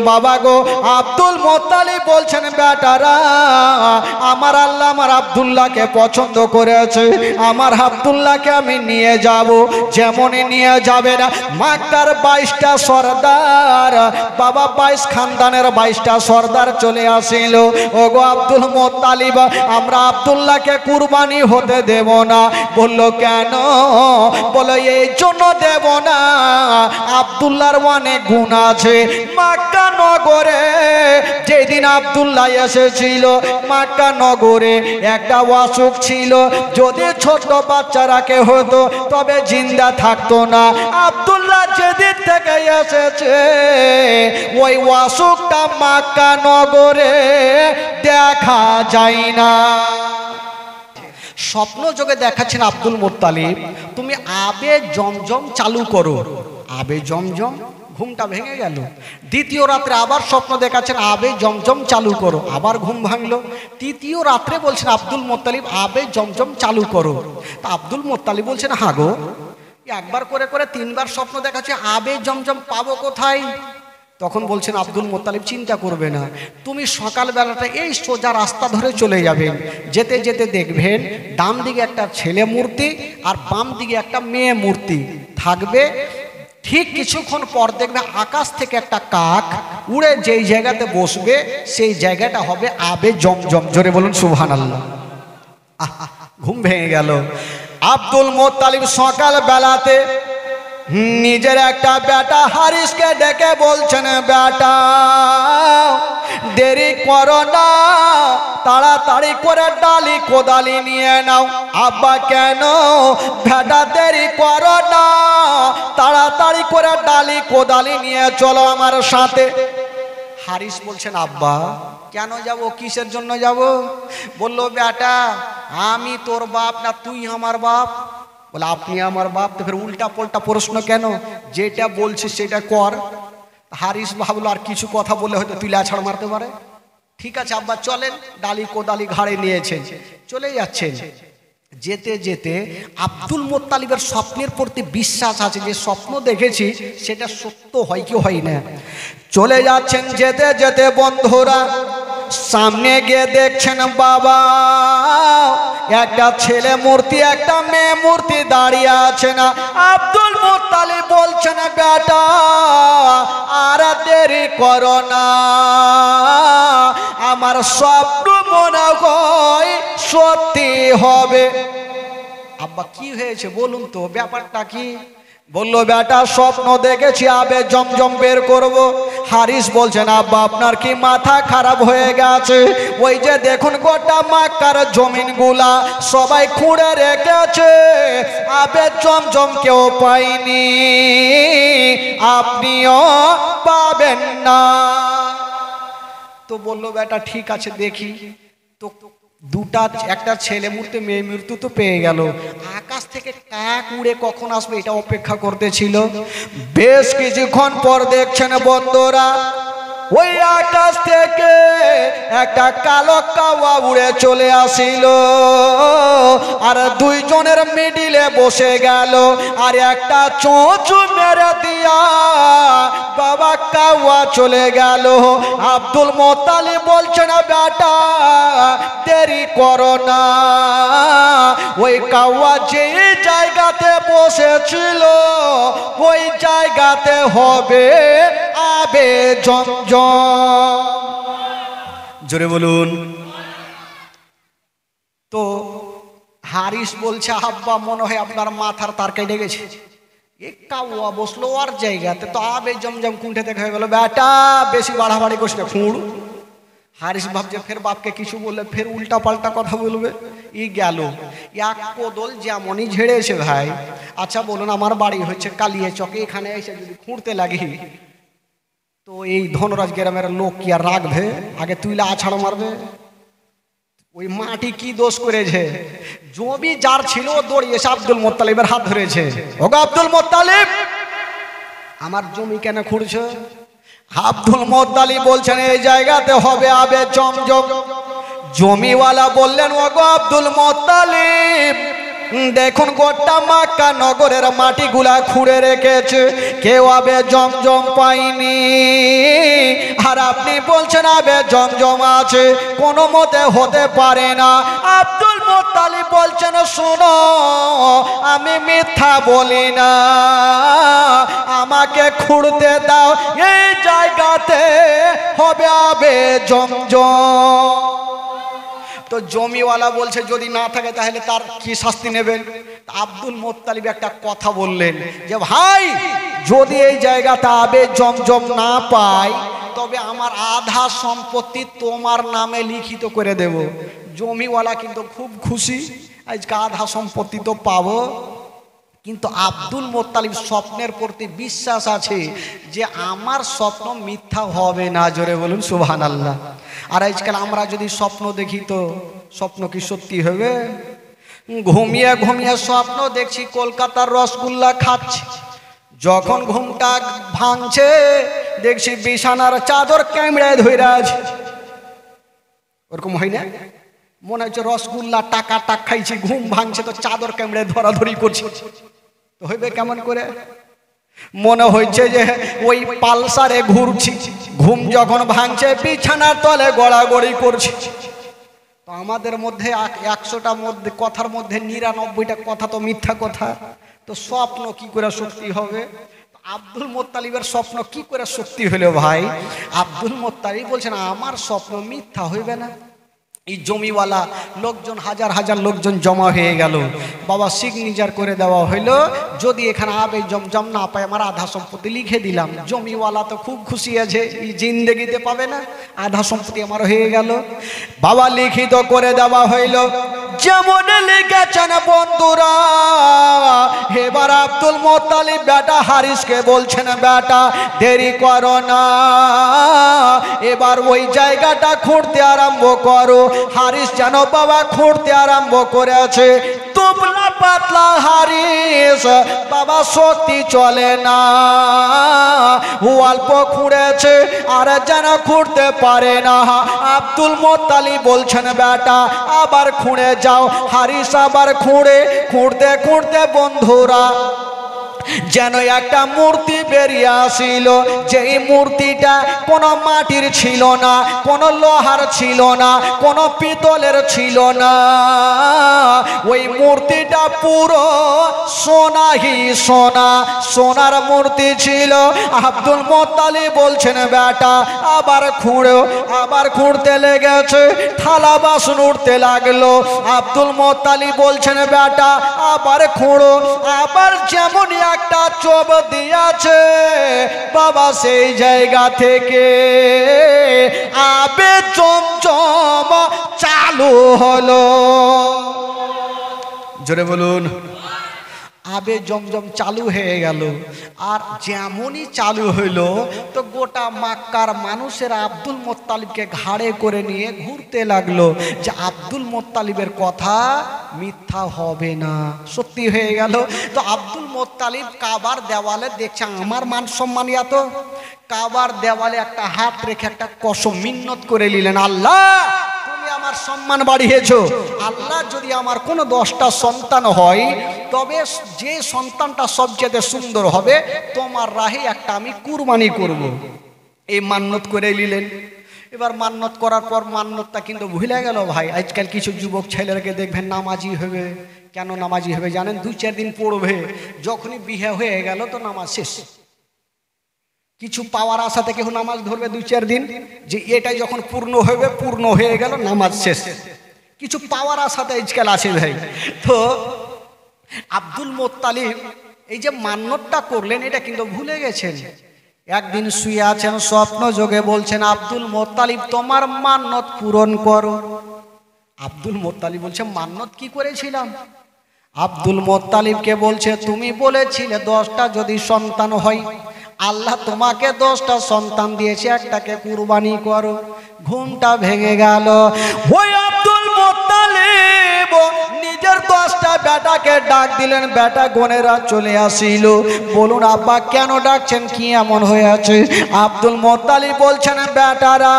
বাবা গো Abdul Muttalib বলছেন বেটারা আমার আল্লাহ আমার আব্দুল্লাহকে পছন্দ করেছে, আমার আব্দুল্লাহকে আমি নিয়ে যাব। যেমনই নিয়ে যাবে না মক্কার 22টা সর্দার বাবা 22 খানদানের 22টা সর্দার চলে আসিল। ওগো আব্দুল মুত্তালিব আমরা আব্দুল্লাহকে কুরবানি হতে দেব না। বলল কেন? বলো এই জন্য দেব না, আব্দুল্লাহর অনেক গুণ আছে। মক্কা নগরে যেদিন আব্দুল্লাহ এসেছিল মক্কা নগরে একটা অসুখ ছিল, যদি ছোট বাচ্চারাকে হতো তবে জিন্দা থাকতো না। আব্দুল্লাহ যেদিন থেকে এসেছে ওই অসুখটা মক্কা নগরে দেখা যায় না। স্বপ্ন যোগে দেখাচ্ছেন আব্দুল মুত্তালিব তুমি আবে জমজম চালু করো। আবে জমজম, ঘুমটা ভেঙে গেল। দ্বিতীয় রাত্রে আবার স্বপ্ন দেখাচ্ছেন আবে জমজম চালু করো, আবার ঘুম ভাঙলো। তৃতীয় রাত্রে বলছেন আব্দুল মুত্তালিব আবে জমজম চালু করো। তা আব্দুল মুত্তালিব বলছেন হ্যাঁ গো, একবার করে করে 3বার স্বপ্ন দেখাচ্ছে, আবে জমজম পাবো কোথায়? তখন বলছেন আব্দুল মুত্তালিব চিন্তা করবে না, তুমি সকালবেলাটা এই সোজা রাস্তা ধরে চলে যাবেন, যেতে যেতে দেখবেন ডান দিকে একটা ছেলে মূর্তি আর বাম দিকে একটা মেয়ে মূর্তি থাকবে। ঠিক কিছুক্ষণ পর দেখবে আকাশ থেকে একটা কাক উড়ে যেই জায়গাতে বসবে সেই জায়গাটা হবে আবে জমজম। জোরে বলুন সুবহানাল্লাহ। ঘুম ভেঙে গেল। আব্দুল মুত্তালিব সকাল বেলাতে নিজের একটা বেটা হারিসকে ডেকে বলছেন বেটা দেরি করো না, তাড়াতাড়ি করে ডালি কোদালি নিয়ে নাও। আব্বা কেন? বেটা দেরি করো না, তাড়াতাড়ি করে ডালি কোদালি নিয়ে চলো আমার সাথে। হারিস বলছেন আব্বা কেন যাব, কিসের জন্য যাব? বলল বেটা আমি তোর বাপ না তুই আমার বাপ? বলে আপনি আমার বাপ। তো ফের উল্টা পাল্টা প্রশ্ন কেন? যেটা বলছিস সেটা কর। হারিস ভাবলো আর কিছু কথা বলে হয়তো তুই লাছাড় মারতে পারে। ঠিক আছে আব্বা চলেন। ডালি কোদালি ঘাড়ে নিয়েছেন, চলে যাচ্ছেন। যেতে যেতে আব্দুল মুত্তালিবের স্বপ্নের প্রতি বিশ্বাস আছে যে স্বপ্ন দেখেছি সেটা সত্য হয় কি হয় না। চলে যাচ্ছেন, যেতে যেতে বন্ধুরা সামনে গিয়ে দেখছেন বাবা একটা ছেলে মূর্তি একটা মেয়ে মূর্তি দাঁড়িয়ে আছে না। আব্দুল মুত্তালিব বলছেন বেটা আর দেরি করো না, আমার স্বপ্ন মনে হয় সত্যি হবে। আব্বা কি হয়েছে বলুন তো, ব্যাপারটা কি? বললো বেটা স্বপ্ন দেখেছি আবে জমজম বের করব। হারিস বলছেন আব্বা আপনার কি মাথা খারাপ হয়ে গেছে? ওই যে দেখুন গোটা মক্কার জমিনগুলা সবাই খুঁড়ে রেখেছে, আবে জমজম কেউ পায়নি, আপনিও পাবেন না। তো বললো বেটা ঠিক আছে দেখি। তো দুটা একটা ছেলে মূর্তি মেয়ে মূর্তি তো পেয়ে গেল, আকাশ থেকে কাক উড়ে কখন আসবে এটা অপেক্ষা করতেছিল। বেশ কিছুক্ষণ পর দেখছেন বন্ধুরা ওই আকাশ থেকে একটা কালো কাওয়া উড়ে চলে আসিল আর দুইজনের মিডিলে বসে গেল আর একটা চোঁচু মেরে দিয়া বাবা কাওয়া চলে গেল। আব্দুল মুত্তালিব বলছেন বেটা দেরি করো না, ওই কাওয়া যে জায়গাতে বসেছিল ওই জায়গাতে হবে আবে জমজম। জোরে বলুন। তো হারিস বলছে আব্বা মনে হয় আপনার মাথার তার কেটে গেছে, এ কাওয়া বসলো আর জায়গাতে তো আবে জমজম কুণ্ঠে দেখা হয়ে গেল। বেটা বেশি বাড়াবাড়ি করছে খুঁড়। হারিস ভাবছে ফের বাপকে কিছু বললে ফের উল্টা পাল্টা কথা বলবে। ই গেল এক কোদল যেমনই ঝেড়েছে ভাই। আচ্ছা বলুন আমার বাড়ি হচ্ছে কালিয়া চকে, এখানে এসে যদি খুঁড়তে লাগি তো এই ধনরাজ গ্রামের লোক কি আর রাখবে? আগে তুইলা আছাড় মারবে। ওই মাটি কি দোষ করেছে? জমি যার ছিল দৌড়িয়ে এসে আব্দুল মুত্তালিবের হাত ধরেছে, ওগো আব্দুল মুত্তালিব আমার জমি কেন খুঁড়ছো? আব্দুল মুত্তালিব বলছেন এই জায়গাতে হবে আবে জমজম। জমিওয়ালা বললেন ওগো আব্দুল মুত্তালিব দেখুন গোটা মক্কা নগরের মাটিগুলা খুঁড়ে রেখেছে, কেউ আবে জমজম পায়নি, আপনি বলছেন আবে জমজম আছে, কোনো মতে হতে পারে না। আব্দুল মুত্তালিব বলছেন শোনো, আমি মিথ্যা বলি না, আমাকে খুঁড়তে দাও, এই জায়গাতে হবে আবে জমজম। তো জমিওয়ালা বলছে যদি না থাকে তাহলে তার কি শাস্তি নেবেন? আব্দুল মুত্তালিব একটা কথা বললেন যে ভাই, যদি এই জায়গাটা আবে জমজম না পাই তবে আমার আধা সম্পত্তি তোমার নামে লিখিত করে দেব। জমিওয়ালা কিন্তু খুব খুশি, আজকে আধা সম্পত্তি তো পাবো। কিন্তু আব্দুল মুত্তালিব স্বপ্নের প্রতি বিশ্বাস আছে যে আমার স্বপ্ন মিথ্যা হবে না। জোরে বলুন সুবহানাল্লাহ। আর আজকাল আমরা যদি স্বপ্ন দেখি তো স্বপ্ন কি সত্যি হবে? ঘুমিয়ে ঘুমিয়ে স্বপ্ন দেখছি কলকাতার রসগোল্লা খাচ্ছি, যখন ঘুমটা ভাঙছে দেখছি বিছানার চাদর কামড়ায় ধরে আছে। ওরকম হয় না? মনে হচ্ছে রসগোল্লা টাকা খাইছি, ঘুম ভাঙছে তো চাদর কামড়ায় ধরাধরি করছি, তো হইবে কেমন করে? মনে হচ্ছে যে ওই পালসারে ঘুরছি, ঘুম যখন ভাঙছে বিছানার তলে গড়াগড়ি করছি। তো আমাদের মধ্যে 100টা মধ্যে কথার মধ্যে 99টা কথা তো মিথ্যা কথা, তো স্বপ্ন কি করে সত্যি হবে? আব্দুল মুত্তালিবের স্বপ্ন কি করে সত্যি হলো ভাই? আব্দুল মুত্তালিব বলছেন আমার স্বপ্ন মিথ্যা হইবে না। এই জমিওয়ালা লোকজন, হাজার হাজার লোকজন জমা হয়ে গেল। বাবা সিগনেচার করে দেওয়া হইলো, যদি এখানে আবে জমজম না পায় আমার আধা সম্পত্তি লিখে দিলাম। জমিওয়ালা তো খুব খুশি আছে, এই জিন্দেগিতে পাবে না, আধা সম্পত্তি আমার হয়ে গেল। বাবা লিখিত করে দেওয়া হইলো যেমন লিখেছেন বন্ধুরা। এবার আব্দুল মুত্তালিব বেটা হারিসকে বলছেন বেটা দেরি করো না, এবার ওই জায়গাটা খুঁড়তে আরম্ভ করো। হারিস যেন বাবা খুঁড়তে আরম্ভ করেছে, দুবলা পাতলা হারিস বাবা সত্যি চলে না, অল্প খুঁড়েছে আর যেন খুঁড়তে পারে না। আব্দুল মুত্তালিব বলছেন বেটা আবার খুঁড়ে যাও। হারিস আবার খুঁড়তে খুঁড়তে বন্ধুরা যেন একটা মূর্তি বেরিয়ে আসিল। যেই মূর্তিটা কোনো মাটির ছিল না, কোনো লোহার ছিল না, কোনো পিতলের ছিল না, ওই মূর্তিটা পুরো সোনাহি সোনা, সোনার মূর্তি ছিল। আব্দুল মুত্তালিব বলছেন বেটা আবার খুঁড়ো, আবার খুঁড়তে লেগেছে, থালা বাসন উঠতে লাগলো। আব্দুল মুত্তালিব বলছেন বেটা আবার খুঁড়ো, আবার যেমন একটা চোব দিয়েছে বাবা সেই জায়গা থেকে আবে জমজম চালু হলো। জোরে বলুন, আবে জমজম চালু হয়ে গেল। আর যেমনই চালু হইলো তো গোটা মক্কার মানুষেরা আব্দুল মুত্তালিবকে ঘাড়ে করে নিয়ে ঘুরতে লাগলো যে আব্দুল মুত্তালিবের কথা মিথ্যা হবে না, সত্যি হয়ে গেল। তো আব্দুল মুত্তালিব কাবার দেওয়ালে দেখছে আমার মান সম্মান এত, কাবার দেওয়ালে একটা হাত রেখে একটা কসম মিন্নত করে নিলেন, আল্লাহ তুমি আমার সম্মান বাড়িয়েছো, আল্লাহ যদি আমার কোনো 10টা সন্তান হয় তবে যে সন্তানটা সবচেয়ে সুন্দর হবে তোমার রাহে একটা আমি কুরবানি করব। এই মান্নত করে নিলেন। এবার মান্নত করার পর মান্নতটা কিন্তু ভুলে গেল ভাই। আজকাল কিছু যুবক ছেলেরাকে দেখবেন নামাজি হবে। কেন নামাজি হবে জানেন? 2-4 দিন পড়বে, যখনই বিয়ে হয়ে গেল তো নামাজ শেষ। কিছু পাওয়ার আশাতে কেউ নামাজ ধরবে 2-4 দিন, যে এটাই যখন পূর্ণ হবে, পূর্ণ হয়ে গেল নামাজ শেষ। কিছু পাওয়ার আশাতে আজকাল আসে ভাই। তো আব্দুল মুত্তালিব এই যে মান্নতটা করলেন এটা কিন্তু ভুলে গেছেন। একদিন শুয়ে আছেন, স্বপ্ন যোগে বলছেন আব্দুল মুত্তালিব তোমার মান্নত পূরণ করো। আব্দুল মুত্তালিব বলছে মান্নত কি করেছিলাম? আব্দুল মুত্তালিবকে বলছে তুমি বলেছিলে 10টা যদি সন্তান হয়, আল্লাহ তোমাকে 10টা সন্তান দিয়েছে, একটাকে কুরবানি করো। ঘুমটা ভেঙে গেল। ওই আব্দুল মুত্তালিব নিজের নিজের 10টা বেটাকে ডাক দিলেন। বেটা গনেরা চলে আসিল। বলুন আব্বা কেন ডাকছেন, কি এমন হয়ে আছে? আব্দুল মোত্তালিব বলছেন, বেটারা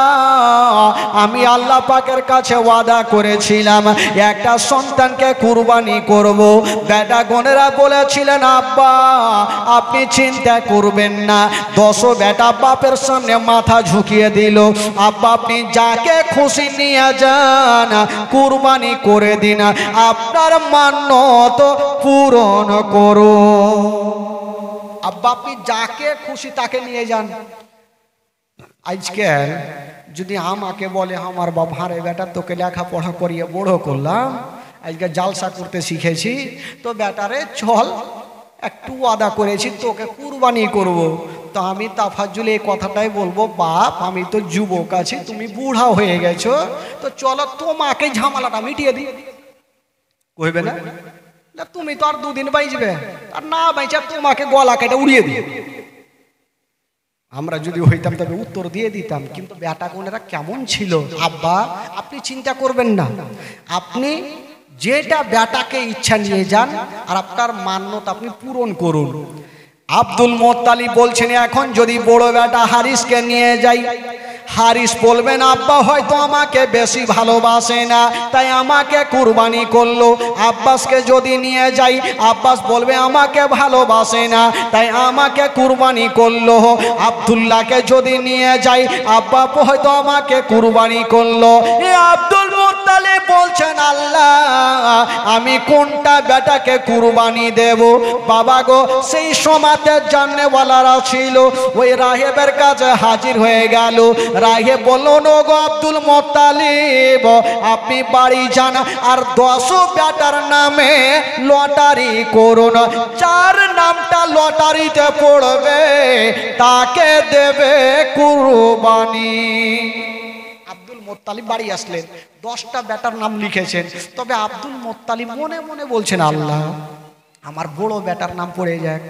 আমি আল্লাহ পাকের কাছে ওয়াদা করেছিলাম একটা সন্তানকে কুরবানি করব। বেটা গনেরা বলেছিলেন, আব্বা আপনি চিন্তা করবেন না। 10 বেটা বাপের সামনে মাথা ঝুঁকিয়ে দিল, আব্বা আপনি যাকে খুশি নিয়ে যান, কুরবানি করে দিন, আপনার মান্যত পূরণ করো। আব্বা আপনি যাকে খুশি তাকে নিয়ে যান। আজকাল যদি আমাকে বলে আমার বাবা রে বেটা তোকে লেখাপড়া করিয়ে বড় করলাম, আজকে জালসা করতে শিখেছি, তো বেটারে চল একটু ওয়াদা করেছি তোকে কুরবানি করব। তো আমি তাফাজ্জুল এই কথাটাই বলবো, বাপ আমি তো যুবক আছি, তুমি বুড়া হয়ে গেছো, তো চলো তোমাকে ঝামেলাটা মিটিয়ে দিই। কইবে না তুমি তো আর 2 দিন বাইজবে, আর না বাইচা তোমাকে গলা কেটে উড়িয়ে দিই। আমরা যদি হইতাম তবে উত্তর দিয়ে দিতাম। কিন্তু বেটা কোনেরা কেমন ছিল, আব্বা আপনি চিন্তা করবেন না, আপনি যেটা বেটাকে ইচ্ছা নিয়ে যান আর আপনার মান্যতা আপনি পূরণ করুন। আব্দুল মোত্তালিব বলছেন, এখন যদি বড় বেটা হারিসকে নিয়ে যাই, হারিস বলবেন আব্বা হয়তো আমাকে বেশি ভালোবাসে না তাই আমাকে কুরবানি করলো। আব্বাসকে যদি নিয়ে যাই, আব্বাস বলবে আমাকে ভালোবাসে না তাই আমাকে কুরবানি করলো। আব্দুল্লাহকে যদি নিয়ে যাই, আব্বা হয়তো আমাকে কুরবানি করলো। আব্দুল মোত্তালিব বলছেন, আল্লাহ আমি কোনটা বেটাকে কুরবানি দেব? বাবা গো সেই সমাতে জাননেওয়ালারা ছিল, ওই রাহেবের কাছে হাজির হয়ে গেল। রাহেব বলল, গো আব্দুল মোত্তালিব আপনি বাড়ি যান আর 10 বেটার নামে লটারি করুন, যার নামটা লটারিতে পড়বে তাকে দেবে কুরবানি। আব্দুল মোত্তালিব বাড়ি আসলেন, 10টা বেটার নাম লিখেছেন। তবে আব্দুল মোত্তালিব মনে মনে বলছেন, আল্লাহ আমার বড় বেটার নাম পড়ে যাক,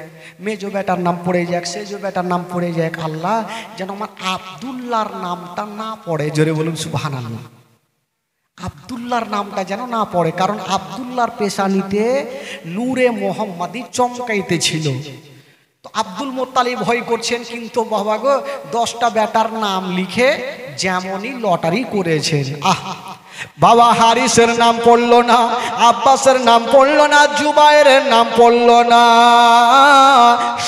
মেজো বেটার নাম পড়ে যাক, সেজো বেটার নাম পড়ে যাক, আল্লাহ যেন আমার আব্দুল্লাহর নামটা না পড়ে। জোরে বলুন সুবহানাল্লাহ। আব্দুল্লাহর নামটা যেন না পড়ে, কারণ আব্দুল্লাহর পেশানিতে নূরে মোহাম্মদী চমকাইতে ছিল। তো আব্দুল মোত্তালিব ভয় করছেন, কিন্তু বাবা গো 10টা বেটার নাম লিখে যেমনই লটারি করেছেন। বাবা হারিসের নাম পড়লো না, আব্বাসের নাম পড়লো না, জুবাইরের নাম পড়লো না,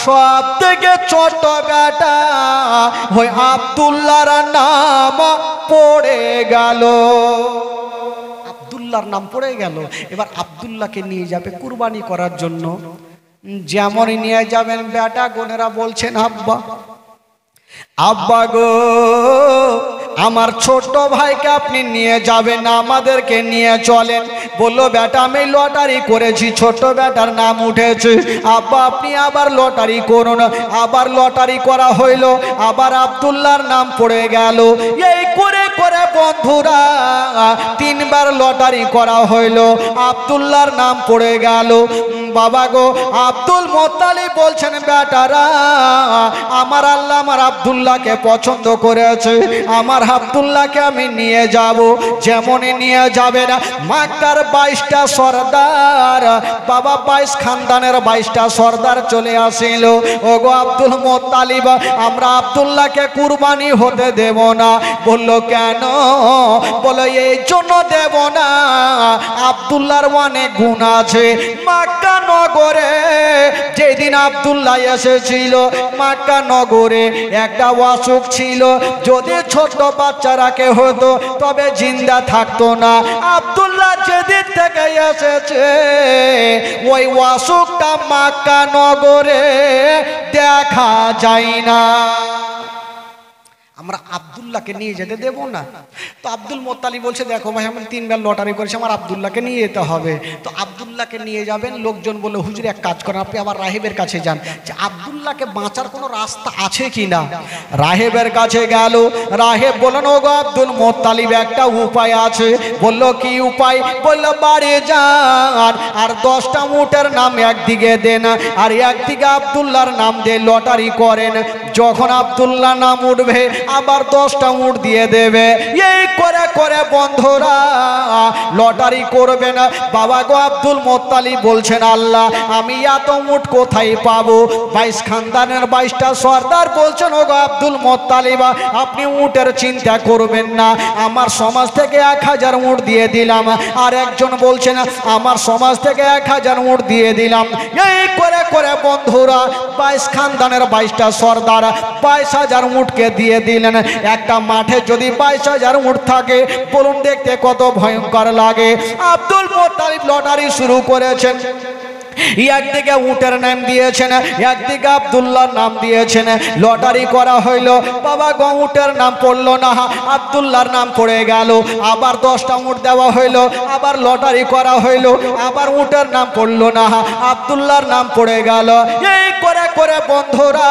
সব থেকে ছোট বেটা ওই আব্দুল্লাহর নাম পড়ে গেল। আব্দুল্লাহর নাম পড়ে গেল। এবার আব্দুল্লাহকে নিয়ে যাবে কুরবানি করার জন্য। যেমনই নিয়ে যাবেন, বেটা গোনেরা বলছেন, আব্বা আব্বা গো আমার ছোট ভাইকে আপনি নিয়ে যাবেন না, আমাদেরকে নিয়ে চলেন। বললো, বেটা আমি লটারি করেছি, ছোট বেটার নাম উঠেছে, আব্বা আপনি আবার লটারি করুন। আবার লটারি করা হইল, আবার আব্দুল্লাহর নাম পড়ে গেল। এই করে করে বন্ধুরা 3 বার লটারি করা হইল, আব্দুল্লাহর নাম পড়ে গেল। বাবা গো আব্দুল মোত্তালিব বলছেন, বেটারা আমার আল্লাহ আমার আব্দুল্লাহকে পছন্দ করেছে, আমার আব্দুল্লাহকে আমি নিয়ে যাব। যেমনই নিয়ে যাবে না, মক্কার 22টা সর্দার, বাবা 22 খানদানের 22টা সর্দার চলে আসিল। ওগো আব্দুল মোত্তালিব আমরা আব্দুল্লাহকে কুরবানি হতে দেব না। বলল, কেন? বলো, এই জন্য দেব না, আব্দুল্লাহর অনেক গুণ আছে। মক্কা নগরে যেদিন আব্দুল্লাহ এসেছিল, মক্কা নগরে একটা অসুখ ছিল, যদি ছোট বাচ্চারাকে হতো তবে জিন্দা থাকতো না। আব্দুল্লাহ যেদিন থেকে এসেছে ওই অসুখটা মক্কা নগরে দেখা যায় না। আমরা আব্দুল্লাহকে নিয়ে যেতে দেব না। তো আব্দুল মোত্তালিব বলছে, দেখো ভাই আমি 3 বার লটারি করেছি, আমার আব্দুল্লাহকে নিয়ে যেতে হবে। তো আব্দুল্লাহকে নিয়ে যাবেন। লোকজন বলল, হুজুর এক কাজ করেন, আপনি আবার রাহেবের কাছে যান, যে আব্দুল্লাহকে বাঁচার কোনো রাস্তা আছে কি না। রাহেবের কাছে গেল। রাহেব বললেন, ওগো আব্দুল মোত্তালিব একটা উপায় আছে। বলল, কি উপায়? বলল, বাড়ি যান আর 10টা উটের নাম একদিকে দেন আর একদিকে আব্দুল্লাহর নাম দিয়ে লটারি করেন। যখন আব্দুল্লাহ নাম উঠবে আবার 10টা উট দিয়ে দেবে। এই করে করে বন্ধুরা লটারি করবেন। বাবা গো আব্দুল মোত্তালিব বলছেন আল্লাহ আমি এত উট কোথায় পাবো? 22 খানদানের 22টা সর্দার বলছেন ও গো আব্দুল মোত্তালিব আপনি উটের চিন্তা করবেন না, আমার সমাজ থেকে 1000 উট দিয়ে দিলাম। আর একজন বলছেন আমার সমাজ থেকে 1000 উট দিয়ে দিলাম। এই করে করে বন্ধুরা 22 খানদানের 22টা সর্দার 22,000 উটকে দিয়ে দিলেন। একটা মাঠে যদি 22,000 উট থাকে বলুন দেখতে কত ভয়ঙ্কর লাগে। আব্দুল মোত্তালিব লটারি শুরু করেছেন। একদিকে উটের নাম দিয়েছেন, একদিকে আব্দুল্লাহর নাম দিয়েছেন। লটারি করা হইল, বাবা গো উটের নাম পড়লো না, আব্দুল্লাহর নাম পড়ে গেল। আবার 10টা উট দেওয়া হইল, আবার লটারি করা হইল, আবার উটের নাম পড়লো না, আব্দুল্লাহর নাম পড়ে গেল। এই করে করে বন্ধুরা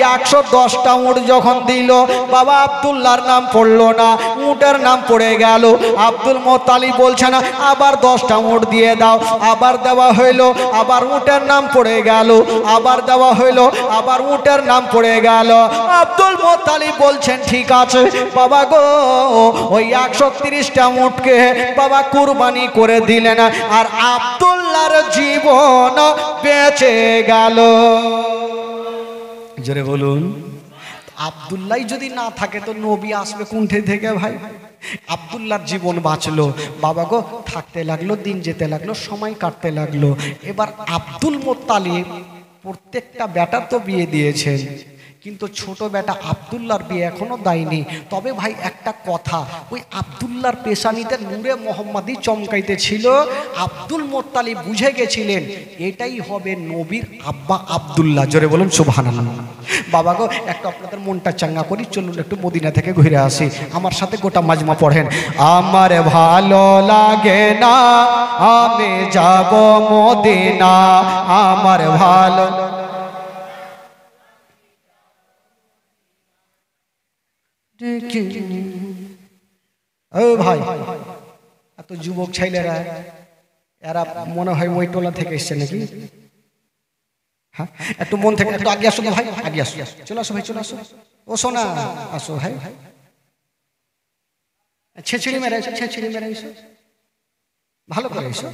110টা উট যখন দিল, বাবা আব্দুল্লাহর নাম পড়লো না, উটের নাম পড়ে গেল। আব্দুল মোত্তালিব বলছেন আবার 10টা উট দিয়ে দাও। আবার দেওয়া হইল, আবার উটের নাম পড়ে গেল। আবার দেওয়া হইল, আবার উটের নাম পড়ে গেল। আব্দুল মোত্তালিব বলছেন ঠিক আছে বাবা গো, ওই 130টা উটকে বাবা কুরবানি করে দিলেন, আর আব্দুল্লাহর জীবন বেঁচে গেল। জোরে বলুন। আব্দুল্লাহ যদি না থাকে তো নবী আসবে কোনঠে থেকে ভাই? আব্দুল্লাহর জীবন বাঁচলো, বাবা গো থাকতে লাগলো, দিন যেতে লাগলো, সময় কাটতে লাগলো। এবার আব্দুল মোত্তালিব প্রত্যেকটা বেটার তো বিয়ে দিয়েছেন, কিন্তু ছোট বেটা আব্দুল্লাহর বিয়ে এখনো দেয়নি। তবে ভাই একটা কথা, ওই আব্দুল্লাহর পেশানিতে নূরে মোহাম্মদী চমকাইতে ছিল। আব্দুল মোত্তালিব বুঝে গেছিলেন এটাই হবে নবীর আব্বা আব্দুল্লাহ। জোরে বলুন সুবহানাল্লাহ। বাবা গো একটু আপনাদের মনটা চাঙ্গা করি, চলুন একটু মদিনা থেকে ঘুরে আসি। আমার সাথে গোটা মাজমা পড়েন। আমার ভালো লাগে না আমি যাব মদিনা, আমার ভালো ও ভাই এত যুবক ছেলেরা এরা মনে হয় ওই টোলা থেকে এসছে নাকি? হ্যাঁ একটু মন থেকে একটু আগে আসো ভাই, আগে আসো, চলে আসো ভাই, চলে আসো। ও সোনা আসো ভাই, ছেঁচড়ি মেরে এসো, ছেঁচড়ি মেরে এসো, ভালো করে এসো।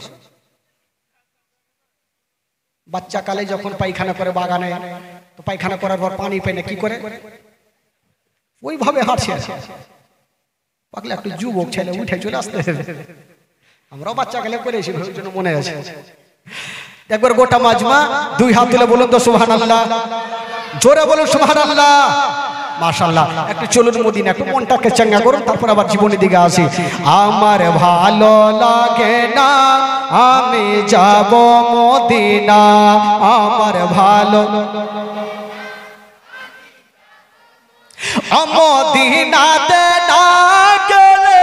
বাচ্চা কালে যখন পায়খানা করে বাগানে, তো পায়খানা করার পর পানি পায় না কি করে? ওইভাবে হাঁটছে। পাকলে একটু যুবক ছেলে উঠে চলে আসতে হবে। আমরাও বাচ্চা কালে করেছি, ওই জন্য মনে আছে। একবার গোটা মাজমা 2 হাত তুলে বলুন তো সুবহানাল্লাহ, জোরে বলুন সুবহানাল্লাহ। মাশাআল্লাহ। একটু চলুন মদিনা, একটু মনটাকে চাঙ্গা করুন, তারপর আবার জীবনের দিকে আসি। আমার ভালো লাগে না আমি যাব মদিনা, আমার ভালো মদিনাতে না গেলে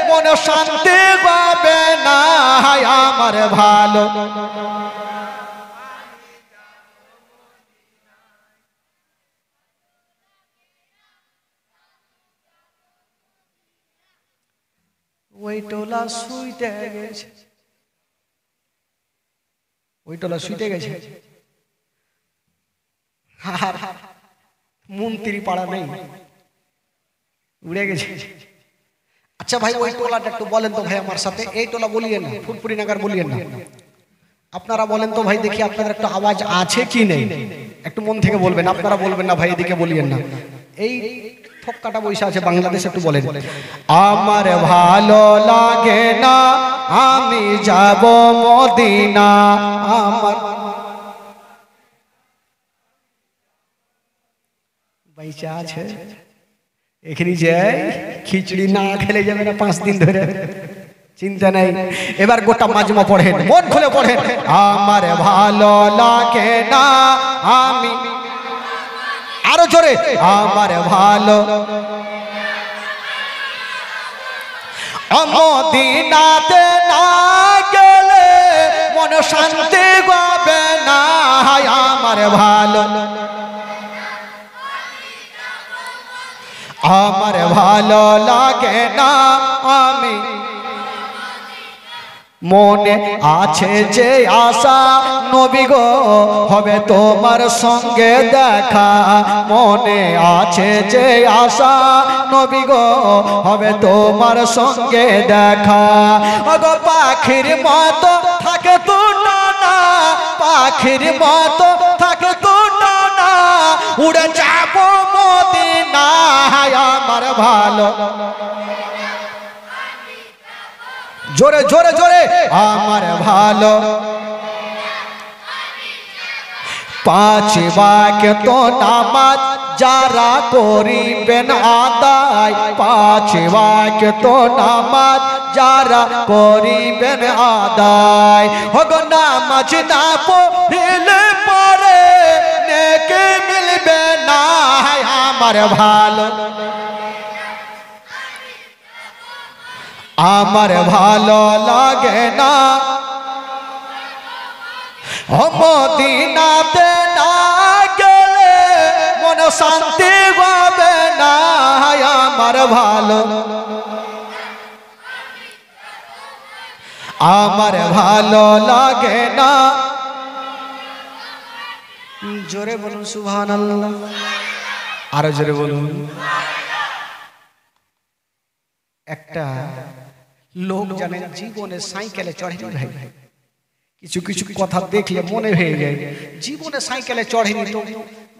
মন শান্তি পাবে না, আমার ভালো ওই টোলা শুইতে গেছে, ওই টোলা শুইতে গেছে। আর মন্ত্রী পাড়া নেই, উড়ে গেছে। আচ্ছা ভাই ওই টোলাটা একটু বলেন তো ভাই আমার সাথে। এই টোলা বলিয়েন না, ফুটপুরি নাগার বলিয়েন না, আপনারা বলেন তো ভাই দেখি আপনাদের একটা আওয়াজ আছে কি নেই, একটু মন থেকে বলবেন। আপনারা বলবেন না ভাই এদিকে বলিয়েন না। এই ফক্কাটা বৈশা আছে বাংলাদেশ, একটু বলেন। আমার ভালো লাগে না আমি যাব মদিনা, আমার পয়সা আছে এখানে যাই, খিচুড়ি না খেলে যাবে না 5 দিন ধরে, চিন্তা নাই। এবার গোটা মাজমা পড়েন, মন খুলে পড়েন। আমার ভালো লাগে না আমি, আরো জোরে, আমার ভালো মদিনাতে না গেলে মন শান্তি পাবে না, আমার ভালো আমার ভালো লাগে না আমি মনে আছে যে আশা নবী গো হবে তোমার সঙ্গে দেখা মনে আছে যে আশা নবী গো হবে তোমার সঙ্গে দেখা ওগো পাখির মতো থাকে তো না পাখির মতো থাকে তো না উড়ে যাব মদিনায় আমার ভালো জোরে জোরে জোরে আমার ভালো পাঁচ ওয়াক্ত নামাজ যারা করিবেন আদায় পাঁচ ওয়াক্ত নামাজ যারা করিবেন আদায় ওগো নামাজ না পড়লে পরে নেকি মিলবে না আমার ভালো আমার ভালো লাগে না মদিনাতে না গেলে মন শান্তি হবে না আমার ভালো আমার ভালো লাগে না জোরে বলুন সুবহানাল্লাহ আরো জোরে বলুন একটা লোক জানেন জীবনে সাইকেলে চড়েনি ভাই কিছু কিছু কথা দেখলে মনে হয়ে যায় জীবনে সাইকেলে চড়েনি তো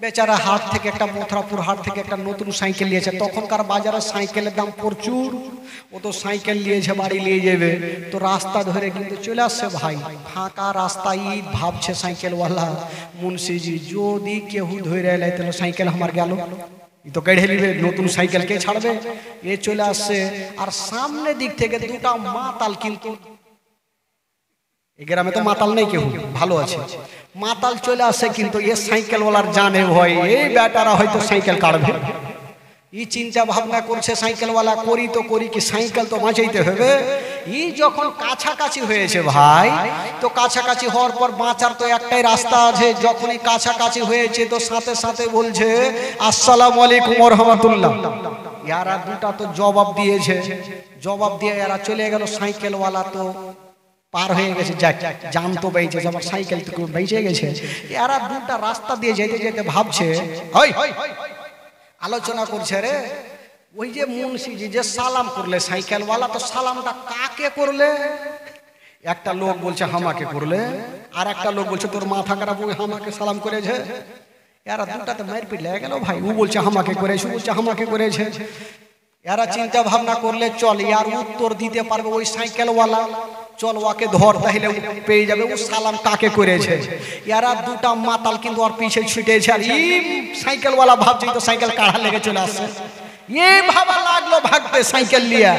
বেচারা হাট থেকে একটা মথুরাপুর হাট থেকে একটা নতুন সাইকেল নিয়েছে তখনকার বাজারে সাইকেলের দাম প্রচুর ও তো সাইকেল নিয়েছে বাড়ি নিয়ে যাবে তো রাস্তা ধরে কিন্তু চলে আসছে ভাই ফাঁকা রাস্তায় ভাবছে সাইকেলওয়ালা মুন্সিজি যদি কেউ ধরে এলে তাহলে সাইকেল আমার গেল তো কেড়ে নিবে নতুন সাইকেল কে ছাড়বে এ চলে আসছে আর সামনে দিক থেকে দুটা মাতাল কিন্তু এই গ্রামে তো মাতাল নেই কেউ ভালো আছে মাতাল চলে আসে কিন্তু এ সাইকেলওয়ালার জানে ভয় এই বেটারা হয়তো সাইকেল কাটবে এই চিন্তা ভাবনা করছে সাইকেলওয়ালা করি তো করি কি সাইকেল তো বাঁচাইতে হবে এই যখন কাছাকাছি হয়েছে ভাই তো কাছাকাছি হওয়ার পর বাঁচার তো একটাই রাস্তা আছে যখনই কাছাকাছি হয়েছে তো সাথে সাথে বলছে আসসালামু আলাইকুম ওয়া রাহমাতুল্লাহ ইয়ারা দুটা তো জবাব দিয়েছে জবাব দিয়ে এরা চলে গেল সাইকেলওয়ালা তো পার হয়ে গেছে যাক জান তো বেঁচে আমার সাইকেল তো বেঁচে গেছে এরা দুটা রাস্তা দিয়ে যেতে যেতে ভাবছে ওই আলোচনা করছে রে ওই যে মুন্সিজি যে সালাম করলে সাইকেলওয়ালা তো সালামটা কাকে করলে একটা লোক বলছে আমাকে করলে আর একটা লোক বলছে তোর মাথা খারাপ ওই আমাকে সালাম করেছে এরা দুটাতে মারপিট লেগে গেল ভাই ও বলছে আমাকে করেছে ও বলছে আমাকে করেছে এরা চিন্তা ভাবনা করলে চল ইয়ার উত্তর দিতে পারবে ওই সাইকেলওয়ালা চল ওকে ধর তাহলে পেয়ে যাবে ও সালাম কাকে করেছে এরা দুটা মাতাল কিন্তু ওর পিছে ছুটেছে আর এই সাইকেলওয়ালা ভাবছে তো সাইকেল কাড়া লেগে চলে আসছে এই ভাবা লাগলো ভাগতে সাইকেল নিয়ে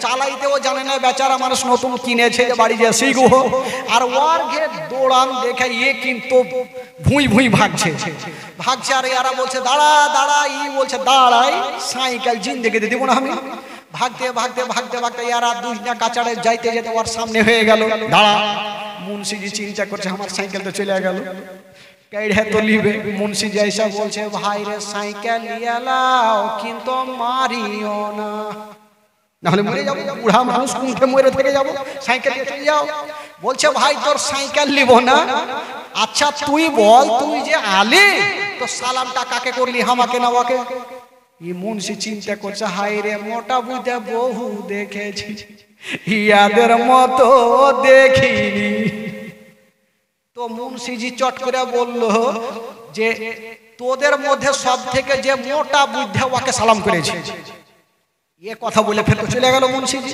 চালাইতেও জানে না বেচারা মানুষ নতুন কিনেছে যে বাড়ি যে শিখো আর ওর ঘে দৌড়ান দেখে এ কিন্তু ভুঁই ভুঁই ভাগছে ভাগছে আর এরা বলছে দাঁড়া দাঁড়া ই বলছে দাঁড়াই সাইকেল জিন্দেগি দিব না আমি ভাগতে ভাগতে ভাগতে ভাগতে এরা দুইটা কাচাড়ে যাইতে যেতে ওর সামনে হয়ে গেল দাঁড়া মুন্সিজি চিন্তা করছে আমার সাইকেল তো চলে গেল কেড়ে তো লিবে মুন্সি জয়সা বলছে ভাই রে সাইকেল নিয়ে লাও কিন্তু মারিও না নাহলে মরে যাবো বুড়া মানুষ কুঁঠে মরে থেকে যাবো সাইকেল নিয়ে চলে যাও বলছে ভাই তোর সাইকেল নিব না আচ্ছা তুই বল তুই যে আলি তো সালামটা কাকে করলি আমাকে না ওকে এই মুন্সি চিন্তা করছে হাই রে মোটা বুঝে বহু দেখেছি ইয়াদের মতো দেখিনি তো মুন্সিজি চট করে বলল যে তোদের মধ্যে সব থেকে যে মোটা বুদ্ধে ওকে সালাম করেছে এ কথা বলে ফের চলে গেল মুন্সিজি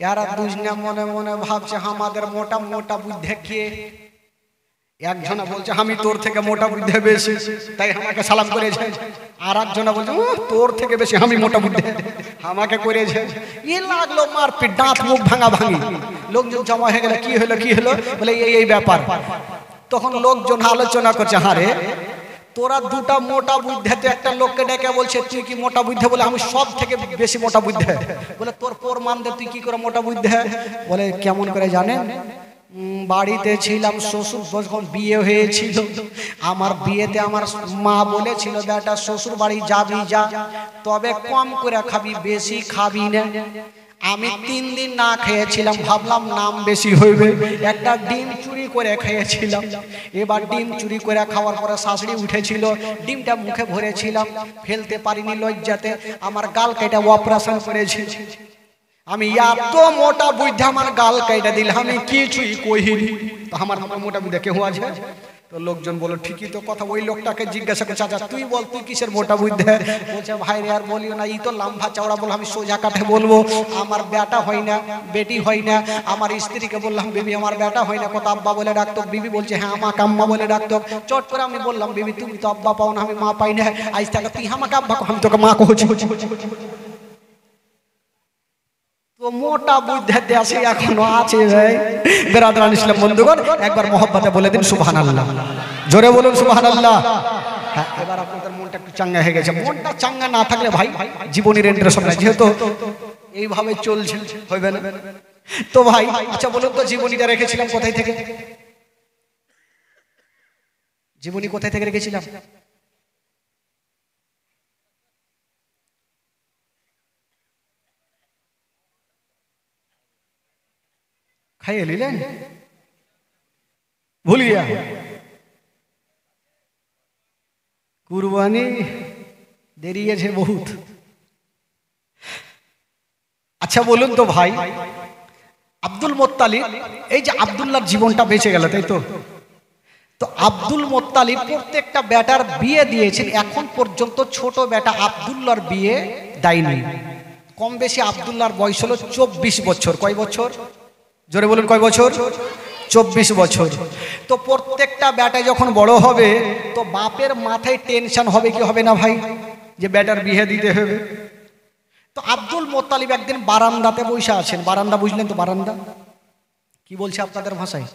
এরা দুজনে মনে মনে ভাবছে আমাদের মোটা মোটা বুদ্ধে কে একজনা বলছে আমি তোর থেকে মোটা বুদ্ধে বেশি তাই আমাকে সালাম করেছে আর একজনা বলছে তোর থেকে বেশি আমি মোটা বুদ্ধে আমাকে করেছে এ লাগলো মারপিট দাঁত মুখ ভাঙা ভাঙি লোকজন জমা হয়ে গেলে কি হলো বলে এই ব্যাপার তখন লোকজন আলোচনা করছে হারে তোরা দুটা মোটা বুদ্ধেতে একটা লোককে ডেকে বলছে তুই কি মোটা বুদ্ধে বলে আমি সব থেকে বেশি মোটা বুদ্ধে বলে তোর প্রমাণ দে তুই কি করে মোটা বুদ্ধে বলে কেমন করে জানেন বাড়িতে ছিলাম শ্বশুর যখন বিয়ে হয়েছিল আমার বিয়েতে আমার মা বলেছিল বেটা শ্বশুর বাড়ি যাবি যা তবে কম করে খাবি বেশি খাবি না আমি 3 দিন না খেয়েছিলাম, ভাবলাম নাম বেশি হইবে, একটা ডিম চুরি করে খেয়েছিলাম। এবার ডিম চুরি করে খাওয়ার পরে শাশুড়ি উঠেছিল, ডিমটা মুখে ভরেছিলাম, ফেলতে পারিনি লজ্জাতে, আমার গাল কেটে অপারেশন করেছি। আমি এত মোটা বুদ্ধি আমার গাল কেটে দিল, আমি কিছুই কহিনি। তো আমার মোটা বুদ্ধি কেউ আছে? তো লোকজন বলো ঠিকই তো কথা। ওই লোকটাকে জিজ্ঞাসা করছে, আচ্ছা তুই বল, তুই কিসের মোটা বুদ্ধি? বলছে ভাই রে আর বলিও না, এই তো লম্বা চওড়া। বল আমি সোজা কাটে বলবো, আমার বেটা হয় না, বেটি হয় না। আমার স্ত্রীকে বললাম বিবি আমার বেটা হয় না, কত আব্বা বলে ডাকতো। বিবি বলছে হ্যাঁ আমাকে আম্মা বলে ডাকতো। চট করে আমি বললাম বিবি তুমি তো আব্বা পাও না, আমি মা পাই না, আজ থেকে তুই আমাকে আব্বা, আমি তোকে মা কহছি। তো মোটা বুদ্ধি দেশে এখনো আছে ভাই। বেরাদরান ইসলাম বন্ধুগণ, একবার মহব্বতে বলে দিন সুবহানাল্লাহ, জোরে বলুন সুবহানাল্লাহ। হ্যাঁ, এবার আপনাদের মনটা একটু চাঙ্গা হয়ে গেছে। মনটা চাঙ্গা না থাকলে ভাই জীবনের ইন্টারেস্ট নাই, যেহেতু এইভাবে চলছে হইবে না। তো ভাই আচ্ছা বলুন তো, জীবনীটা রেখেছিলাম কোথায় থেকে? জীবনী কোথায় থেকে রেখেছিলাম? খাইয়ে নিলেন ভুলিয়া? কুরবানি দেরি আছে বহুত। আচ্ছা বলুন তো ভাই, আব্দুল মোত্তালিব, এই যে আব্দুল্লাহর জীবনটা বেঁচে গেল তাই তো? তো আব্দুল মোত্তালিব প্রত্যেকটা বেটার বিয়ে দিয়েছেন, এখন পর্যন্ত ছোট বেটা আব্দুল্লাহর বিয়ে দেয়নি। কম বেশি আব্দুল্লাহর বয়স হলো 24 বছর। কয় বছর? জোরে বলুন কয় বছর? 24 বছর। তো প্রত্যেকটা বেটা যখন বড় হবে তো বাপের মাথায় টেনশন হবে কি হবে না ভাই, যে বেটার বিয়ে দিতে হবে। তো আব্দুল মোত্তালিব একদিন বারান্দাতে বসে আছেন। বারান্দা বুঝলেন তো? বারান্দা কি বলছে আপনাদের ভাষায়?